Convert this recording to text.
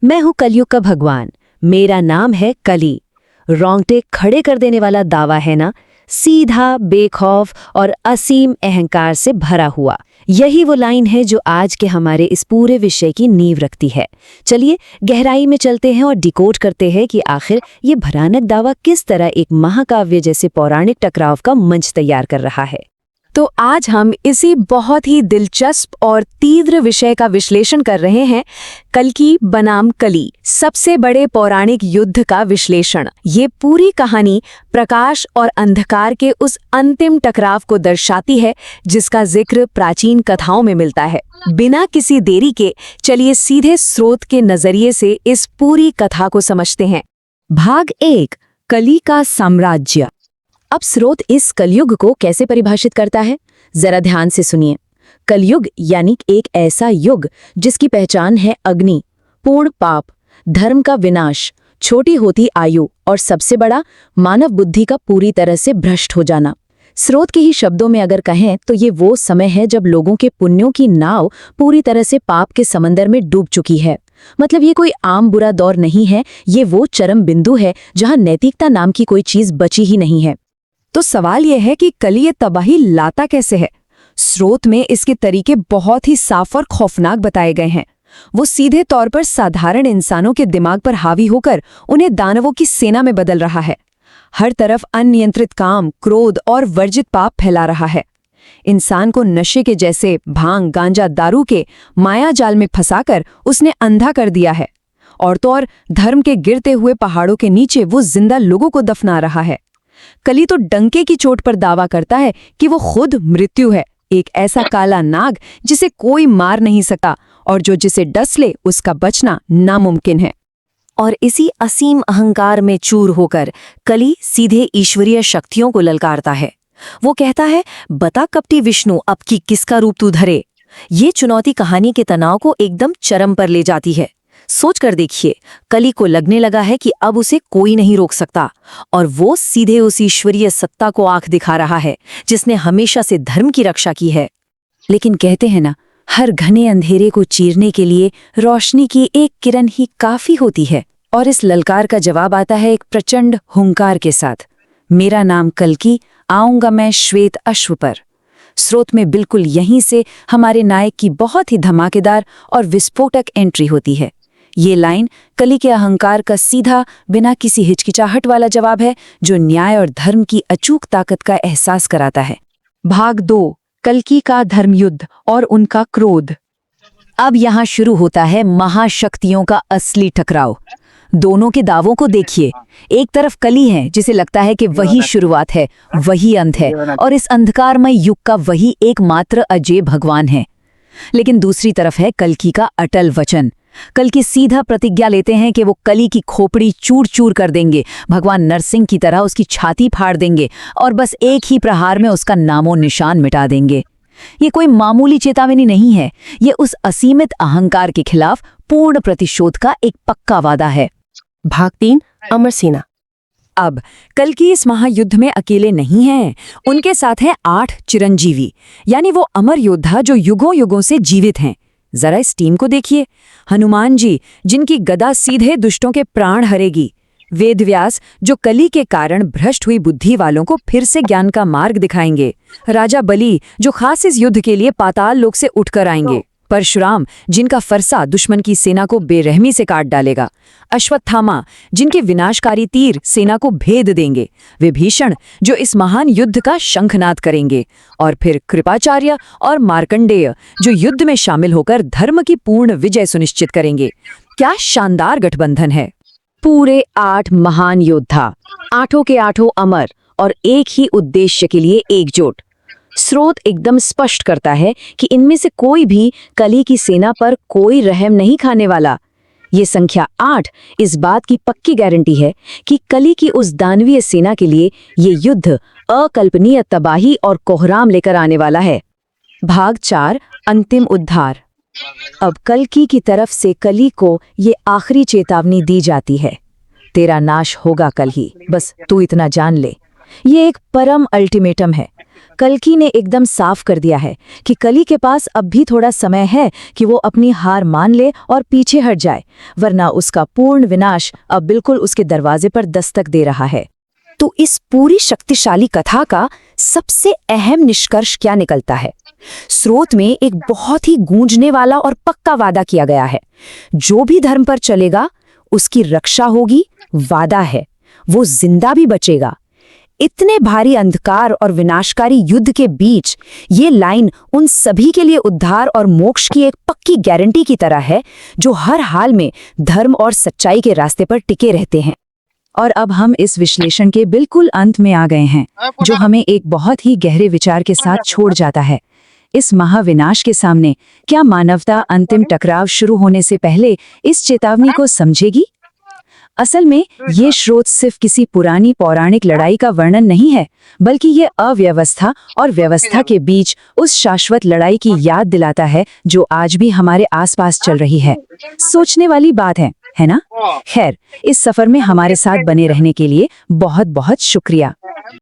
मैं हूँ कलयुग का भगवान। मेरा नाम है कली। रोंगटे खड़े कर देने वाला दावा है ना, सीधा, बेखौफ और असीम अहंकार से भरा हुआ। यही वो लाइन है जो आज के हमारे इस पूरे विषय की नींव रखती है। चलिए गहराई में चलते हैं और डिकोड करते हैं कि आखिर ये भयानक दावा किस तरह एक महाकाव्य जैसे पौराणिक टकराव का मंच तैयार कर रहा है। तो आज हम इसी बहुत ही दिलचस्प और तीव्र विषय का विश्लेषण कर रहे हैं, कल्कि बनाम कली, सबसे बड़े पौराणिक युद्ध का विश्लेषण। ये पूरी कहानी प्रकाश और अंधकार के उस अंतिम टकराव को दर्शाती है जिसका जिक्र प्राचीन कथाओं में मिलता है। बिना किसी देरी के चलिए सीधे स्रोत के नजरिए से इस पूरी कथा को समझते हैं। भाग 1, कली का साम्राज्य। अब स्रोत इस कलयुग को कैसे परिभाषित करता है, जरा ध्यान से सुनिए। कलयुग यानी एक ऐसा युग जिसकी पहचान है अग्नि, पूर्ण पाप, धर्म का विनाश, छोटी होती आयु और सबसे बड़ा मानव बुद्धि का पूरी तरह से भ्रष्ट हो जाना। स्रोत के ही शब्दों में अगर कहें तो ये वो समय है जब लोगों के पुण्यों की नाव पूरी तरह से पाप के समंदर में डूब चुकी है। मतलब ये कोई आम बुरा दौर नहीं है, ये वो चरम बिंदु है जहां नैतिकता नाम की कोई चीज बची ही नहीं है। तो सवाल यह है कि कली ये तबाही लाता कैसे है। स्रोत में इसके तरीके बहुत ही साफ और खौफनाक बताए गए हैं। वो सीधे तौर पर साधारण इंसानों के दिमाग पर हावी होकर उन्हें दानवों की सेना में बदल रहा है। हर तरफ अनियंत्रित काम, क्रोध और वर्जित पाप फैला रहा है। इंसान को नशे के जैसे भांग, गांजा, दारू के माया जाल में फंसाकर उसने अंधा कर दिया है। और तो और धर्म के गिरते हुए पहाड़ों के नीचे वो जिंदा लोगों को दफना रहा है। कली तो डंके की चोट पर दावा करता है कि वो खुद मृत्यु है, एक ऐसा काला नाग जिसे कोई मार नहीं सकता और जो जिसे डस ले उसका बचना नामुमकिन है। और इसी असीम अहंकार में चूर होकर कली सीधे ईश्वरीय शक्तियों को ललकारता है। वो कहता है, बता कपटी विष्णु, अब की किसका रूप तू धरे। ये चुनौती कहानी के तनाव को एकदम चरम पर ले जाती है। सोच कर देखिए, कली को लगने लगा है कि अब उसे कोई नहीं रोक सकता और वो सीधे उस ईश्वरीय सत्ता को आंख दिखा रहा है जिसने हमेशा से धर्म की रक्षा की है। लेकिन कहते हैं ना, हर घने अंधेरे को चीरने के लिए रोशनी की एक किरण ही काफी होती है। और इस ललकार का जवाब आता है एक प्रचंड हुंकार के साथ, मेरा नाम कल्कि, आऊंगा मैं श्वेत अश्व पर। स्रोत में बिल्कुल यहीं से हमारे नायक की बहुत ही धमाकेदार और विस्फोटक एंट्री होती है। ये लाइन कली के अहंकार का सीधा, बिना किसी हिचकिचाहट वाला जवाब है जो न्याय और धर्म की अचूक ताकत का एहसास कराता है। भाग 2, कल्कि का धर्मयुद्ध और उनका क्रोध। अब यहाँ शुरू होता है महाशक्तियों का असली टकराव। दोनों के दावों को देखिए। एक तरफ कली है जिसे लगता है कि वही शुरुआत है, वही अंत है और इस अंधकारमय युग का वही एकमात्र अजय भगवान है। लेकिन दूसरी तरफ है कल्कि का अटल वचन। कल्कि सीधा प्रतिज्ञा लेते हैं कि वो कली की खोपड़ी चूर चूर कर देंगे, भगवान नरसिंह की तरह उसकी छाती फाड़ देंगे और बस एक ही प्रहार में उसका नामो निशान मिटा देंगे। ये कोई मामूली चेतावनी नहीं है, ये उस असीमित अहंकार के खिलाफ पूर्ण प्रतिशोध का एक पक्का वादा है। भाग 3, अमरसेना। अब कल्कि इस महायुद्ध में अकेले नहीं हैं, उनके साथ हैं 8 चिरंजीवी, यानी वो अमर योद्धा जो युगों युगों से जीवित हैं। जरा इस टीम को देखिए। हनुमान जी, जिनकी गदा सीधे दुष्टों के प्राण हरेगी। वेदव्यास, जो कली के कारण भ्रष्ट हुई बुद्धि वालों को फिर से ज्ञान का मार्ग दिखाएंगे। राजा बलि, जो खास इस युद्ध के लिए पाताल लोक से उठकर आएंगे। परशुराम, जिनका फरसा दुश्मन की सेना को बेरहमी से काट डालेगा। अश्वत्थामा, जिनके विनाशकारी तीर सेना को भेद देंगे। विभीषण, जो इस महान युद्ध का शंखनाद करेंगे। और फिर कृपाचार्य और मार्कंडेय, जो युद्ध में शामिल होकर धर्म की पूर्ण विजय सुनिश्चित करेंगे। क्या शानदार गठबंधन है। पूरे 8 महान योद्धा, 8 के 8 अमर और एक ही उद्देश्य के लिए एकजुट। स्रोत एकदम स्पष्ट करता है कि इनमें से कोई भी कली की सेना पर कोई रहम नहीं खाने वाला। ये संख्या 8 इस बात की पक्की गारंटी है कि कली की उस दानवीय सेना के लिए ये युद्ध अकल्पनीय तबाही और कोहराम लेकर आने वाला है। भाग 4, अंतिम उद्धार। अब कल्कि की तरफ से कली को ये आखिरी चेतावनी दी जाती है, तेरा नाश होगा कल ही, बस तू इतना जान ले। ये एक परम अल्टीमेटम है। कल्कि ने एकदम साफ कर दिया है कि कली के पास अब भी थोड़ा समय है कि वो अपनी हार मान ले और पीछे हट जाए, वरना उसका पूर्ण विनाश अब बिल्कुल उसके दरवाजे पर दस्तक दे रहा है। तो इस पूरी शक्तिशाली कथा का सबसे अहम निष्कर्ष क्या निकलता है? स्रोत में एक बहुत ही गूंजने वाला और पक्का वादा किया गया है, जो भी धर्म पर चलेगा उसकी रक्षा होगी, वादा है, वो जिंदा भी बचेगा। इतने भारी अंधकार और विनाशकारी युद्ध के बीच ये लाइन उन सभी के लिए उद्धार और मोक्ष की एक पक्की गारंटी की तरह है, जो हर हाल में धर्म और सच्चाई के रास्ते पर टिके रहते हैं। और अब हम इस विश्लेषण के बिल्कुल अंत में आ गए हैं, जो हमें एक बहुत ही गहरे विचार के साथ छोड़ जाता है। इस महाविनाश के सामने क्या मानवता अंतिम टकराव शुरू होने से पहले इस चेतावनी को समझेगी? असल में ये स्रोत सिर्फ किसी पुरानी पौराणिक लड़ाई का वर्णन नहीं है, बल्कि ये अव्यवस्था और व्यवस्था के बीच उस शाश्वत लड़ाई की याद दिलाता है जो आज भी हमारे आसपास चल रही है। सोचने वाली बात है ना? खैर, इस सफर में हमारे साथ बने रहने के लिए बहुत बहुत शुक्रिया।